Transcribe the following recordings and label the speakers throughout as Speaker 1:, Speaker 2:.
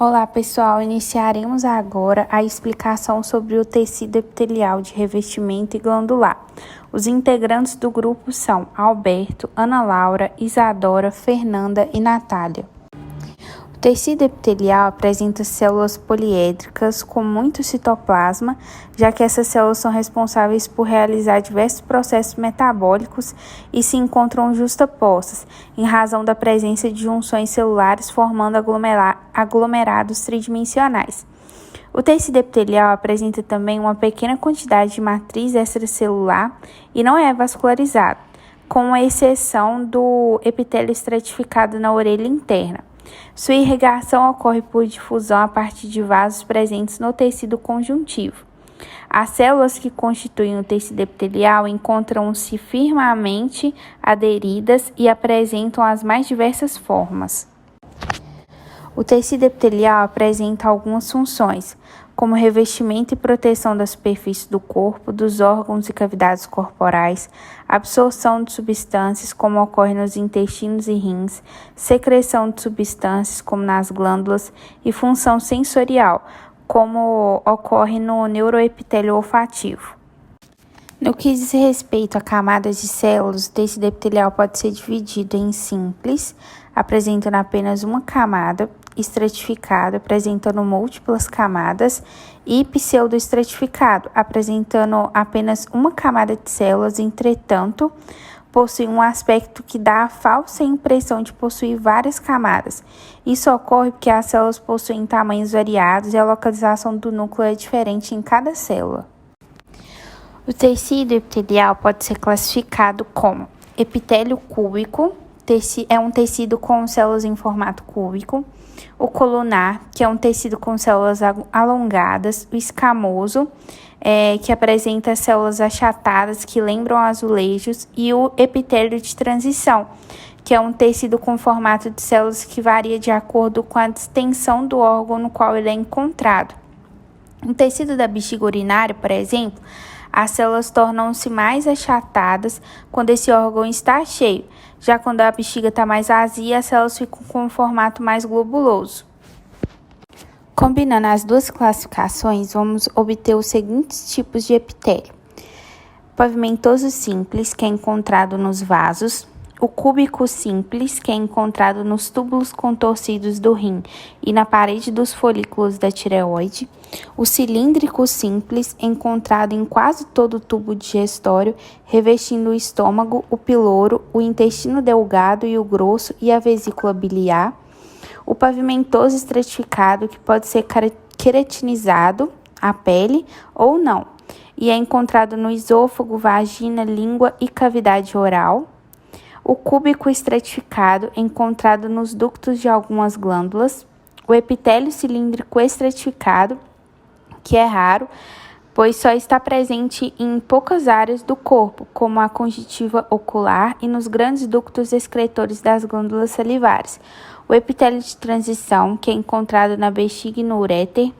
Speaker 1: Olá, pessoal. Iniciaremos agora a explicação sobre o tecido epitelial de revestimento e glandular. Os integrantes do grupo são Alberto, Ana Laura, Isadora, Fernanda e Natália. O tecido epitelial apresenta células poliédricas com muito citoplasma, já que essas células são responsáveis por realizar diversos processos metabólicos e se encontram justapostas, em razão da presença de junções celulares formando aglomerados tridimensionais. O tecido epitelial apresenta também uma pequena quantidade de matriz extracelular e não é vascularizado, com exceção do epitélio estratificado na orelha interna. Sua irrigação ocorre por difusão a partir de vasos presentes no tecido conjuntivo. As células que constituem o tecido epitelial encontram-se firmemente aderidas e apresentam as mais diversas formas. O tecido epitelial apresenta algumas funções, como revestimento e proteção da superfície do corpo, dos órgãos e cavidades corporais, absorção de substâncias, como ocorre nos intestinos e rins, secreção de substâncias, como nas glândulas, e função sensorial, como ocorre no neuroepitélio olfativo. No que diz respeito a camadas de células, o tecido epitelial pode ser dividido em simples, apresentando apenas uma camada, estratificado, apresentando múltiplas camadas, e pseudoestratificado, apresentando apenas uma camada de células, entretanto, possui um aspecto que dá a falsa impressão de possuir várias camadas. Isso ocorre porque as células possuem tamanhos variados e a localização do núcleo é diferente em cada célula. O tecido epitelial pode ser classificado como epitélio cúbico, é um tecido com células em formato cúbico, o colunar, que é um tecido com células alongadas, o escamoso, que apresenta células achatadas que lembram azulejos, e o epitélio de transição, que é um tecido com formato de células que varia de acordo com a distensão do órgão no qual ele é encontrado. No tecido da bexiga urinária, por exemplo, as células tornam-se mais achatadas quando esse órgão está cheio. Já quando a bexiga está mais vazia, as células ficam com um formato mais globuloso. Combinando as duas classificações, vamos obter os seguintes tipos de epitélio. Pavimentoso simples, que é encontrado nos vasos. O cúbico simples, que é encontrado nos túbulos contorcidos do rim e na parede dos folículos da tireoide. O cilíndrico simples, encontrado em quase todo o tubo digestório, revestindo o estômago, o piloro, o intestino delgado e o grosso e a vesícula biliar. O pavimentoso estratificado, que pode ser queratinizado, a pele, ou não, e é encontrado no esôfago, vagina, língua e cavidade oral. O cúbico estratificado, encontrado nos ductos de algumas glândulas. O epitélio cilíndrico estratificado, que é raro, pois só está presente em poucas áreas do corpo, como a conjuntiva ocular e nos grandes ductos excretores das glândulas salivares. O epitélio de transição, que é encontrado na bexiga e no uréter,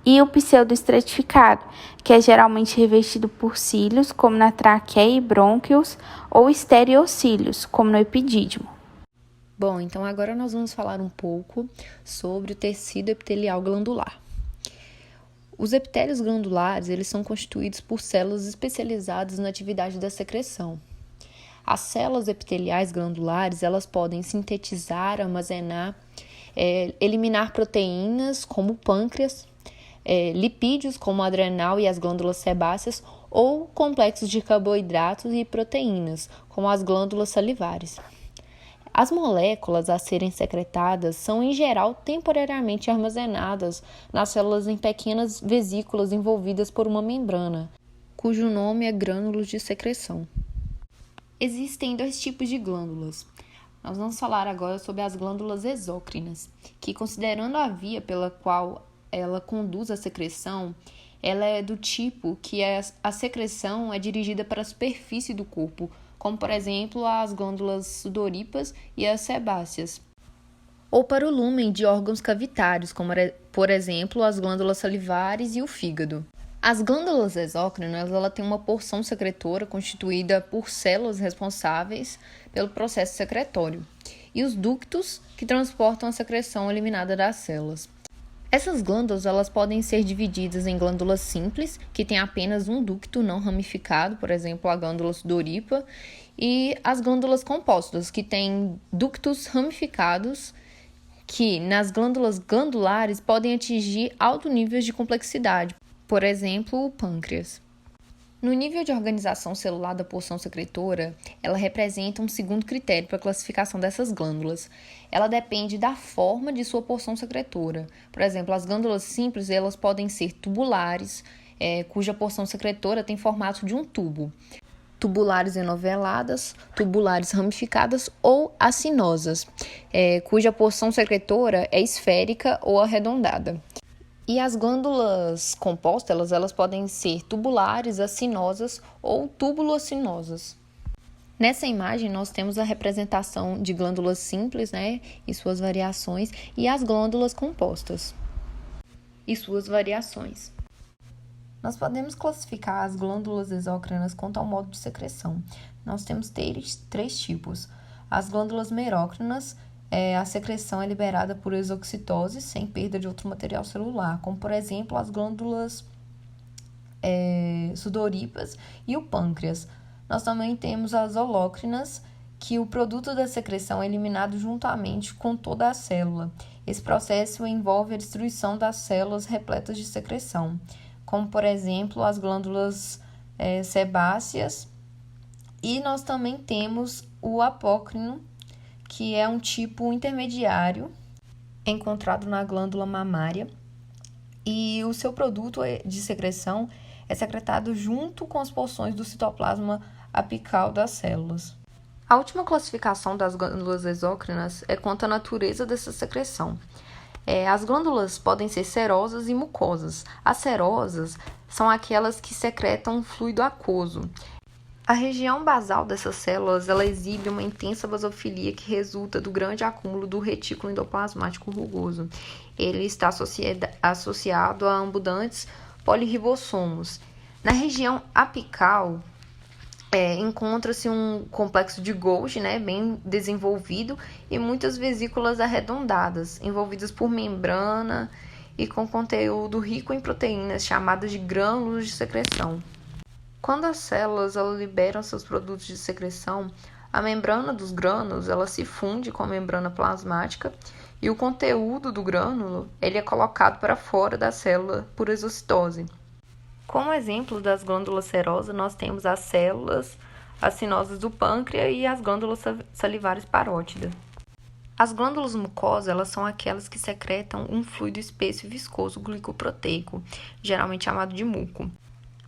Speaker 1: e o pseudoestratificado, que é geralmente revestido por cílios, como na traqueia e brônquios, ou estereocílios, como no epidídimo.
Speaker 2: Bom, então agora nós vamos falar um pouco sobre o tecido epitelial glandular. Os epitélios glandulares, eles são constituídos por células especializadas na atividade da secreção. As células epiteliais glandulares, elas podem sintetizar, armazenar, eliminar proteínas, como o pâncreas, lipídios, como o adrenal e as glândulas sebáceas, ou complexos de carboidratos e proteínas, como as glândulas salivares. As moléculas a serem secretadas são, em geral, temporariamente armazenadas nas células em pequenas vesículas envolvidas por uma membrana, cujo nome é grânulos de secreção. Existem dois tipos de glândulas. Nós vamos falar agora sobre as glândulas exócrinas, que, considerando a via pela qual ela conduz a secreção, ela é do tipo que a secreção é dirigida para a superfície do corpo, como, por exemplo, as glândulas sudoríparas e as sebáceas, ou para o lúmen de órgãos cavitários, como, por exemplo, as glândulas salivares e o fígado. As glândulas exócrinas, ela tem uma porção secretora constituída por células responsáveis pelo processo secretório e os ductos que transportam a secreção eliminada das células. Essas glândulas elas podem ser divididas em glândulas simples, que têm apenas um ducto não ramificado, por exemplo, a glândula sudorípara, e as glândulas compostas, que têm ductos ramificados, que nas glândulas glandulares podem atingir altos níveis de complexidade, por exemplo, o pâncreas. No nível de organização celular da porção secretora, ela representa um segundo critério para a classificação dessas glândulas. Ela depende da forma de sua porção secretora. Por exemplo, as glândulas simples elas podem ser tubulares, cuja porção secretora tem formato de um tubo. Tubulares enoveladas, tubulares ramificadas ou acinosas, cuja porção secretora é esférica ou arredondada. E as glândulas compostas, elas podem ser tubulares, acinosas ou tubuloacinosas. Nessa imagem, nós temos a representação de glândulas simples, e suas variações, e as glândulas compostas e suas variações. Nós podemos classificar as glândulas exócrinas quanto ao modo de secreção. Nós temos três tipos. As glândulas merócrinas, a secreção é liberada por exoxitose, sem perda de outro material celular, como, por exemplo, as glândulas sudoríparas e o pâncreas. Nós também temos as holócrinas, que o produto da secreção é eliminado juntamente com toda a célula. Esse processo envolve a destruição das células repletas de secreção, como, por exemplo, as glândulas sebáceas. E nós também temos o apócrino, que é um tipo intermediário encontrado na glândula mamária, e o seu produto de secreção é secretado junto com as porções do citoplasma apical das células. A última classificação das glândulas exócrinas é quanto à natureza dessa secreção. As glândulas podem ser serosas e mucosas. As serosas são aquelas que secretam fluido aquoso. A região basal dessas células ela exibe uma intensa basofilia que resulta do grande acúmulo do retículo endoplasmático rugoso. Ele está associado a abundantes polirribossomos. Na região apical, encontra-se um complexo de Golgi, bem desenvolvido, e muitas vesículas arredondadas, envolvidas por membrana e com conteúdo rico em proteínas, chamadas de grânulos de secreção. Quando as células liberam seus produtos de secreção, a membrana dos grânulos ela se funde com a membrana plasmática e o conteúdo do grânulo ele é colocado para fora da célula por exocitose. Como exemplo das glândulas serosas, nós temos as células acinosas do pâncreas e as glândulas salivares parótidas. As glândulas mucosas elas são aquelas que secretam um fluido espesso e viscoso glicoproteico, geralmente chamado de muco.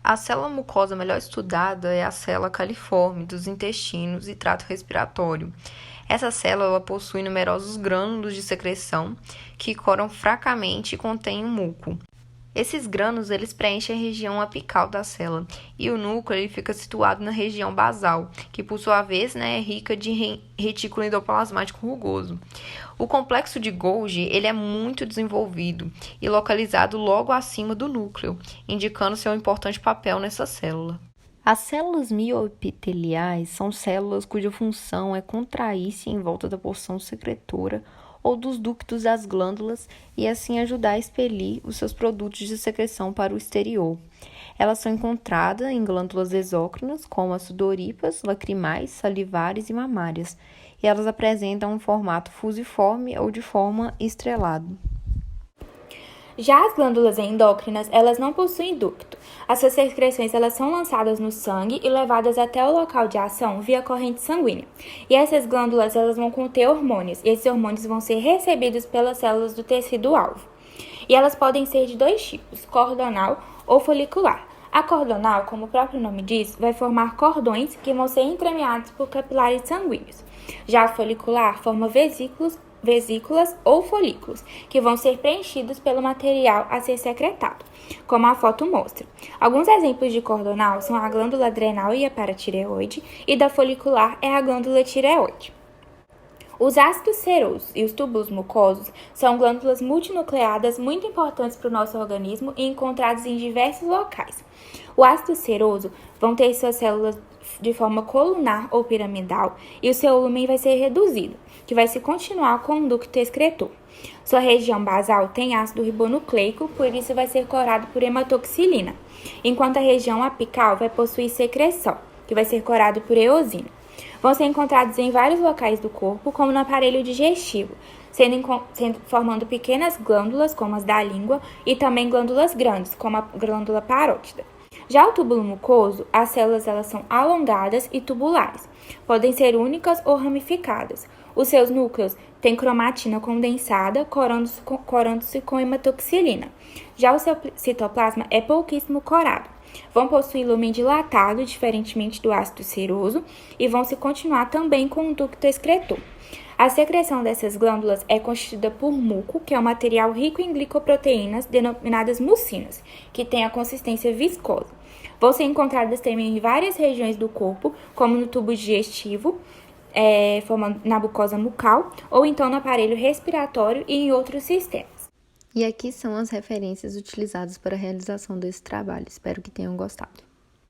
Speaker 2: A célula mucosa melhor estudada é a célula califorme dos intestinos e trato respiratório. Essa célula possui numerosos grânulos de secreção que coram fracamente e contêm um muco. Esses grânulos eles preenchem a região apical da célula e o núcleo ele fica situado na região basal, que por sua vez é rica de retículo endoplasmático rugoso. O complexo de Golgi ele é muito desenvolvido e localizado logo acima do núcleo, indicando seu importante papel nessa célula. As células mioepiteliais são células cuja função é contrair-se em volta da porção secretora ou dos ductos das glândulas e assim ajudar a expelir os seus produtos de secreção para o exterior. Elas são encontradas em glândulas exócrinas, como as sudoríparas, lacrimais, salivares e mamárias, e elas apresentam um formato fusiforme ou de forma estrelada.
Speaker 1: Já as glândulas endócrinas, elas não possuem ducto. As suas secreções elas são lançadas no sangue e levadas até o local de ação via corrente sanguínea. E essas glândulas elas vão conter hormônios, e esses hormônios vão ser recebidos pelas células do tecido-alvo. E elas podem ser de dois tipos, cordonal ou folicular. A cordonal, como o próprio nome diz, vai formar cordões que vão ser entremeados por capilares sanguíneos. Já a folicular forma vesículas ou folículos, que vão ser preenchidos pelo material a ser secretado, como a foto mostra. Alguns exemplos de cordonal são a glândula adrenal e a paratireoide, e da folicular é a glândula tireoide. Os ácidos serosos e os túbulos mucosos são glândulas multinucleadas muito importantes para o nosso organismo e encontrados em diversos locais. O ácido seroso vão ter suas células
Speaker 3: de forma colunar ou piramidal e o seu lumen vai ser reduzido, que vai se continuar com o ducto excretor. Sua região basal tem ácido ribonucleico, por isso vai ser corado por hematoxilina, enquanto a região apical vai possuir secreção, que vai ser corado por eosina. Vão ser encontrados em vários locais do corpo, como no aparelho digestivo, formando pequenas glândulas, como as da língua, e também glândulas grandes, como a glândula parótida. Já o túbulo mucoso, as células elas são alongadas e tubulares. Podem ser únicas ou ramificadas. Os seus núcleos têm cromatina condensada, corando-se com hematoxilina. Já o seu citoplasma é pouquíssimo corado. Vão possuir lumen dilatado, diferentemente do ácido seroso, e vão se continuar também com o ducto excretor. A secreção dessas glândulas é constituída por muco, que é um material rico em glicoproteínas denominadas mucinas, que tem a consistência viscosa. Vão ser encontradas também em várias regiões do corpo, como no tubo digestivo, formando na mucosa bucal, ou então no aparelho respiratório e em outros sistemas.
Speaker 2: E aqui são as referências utilizadas para a realização desse trabalho. Espero que tenham gostado.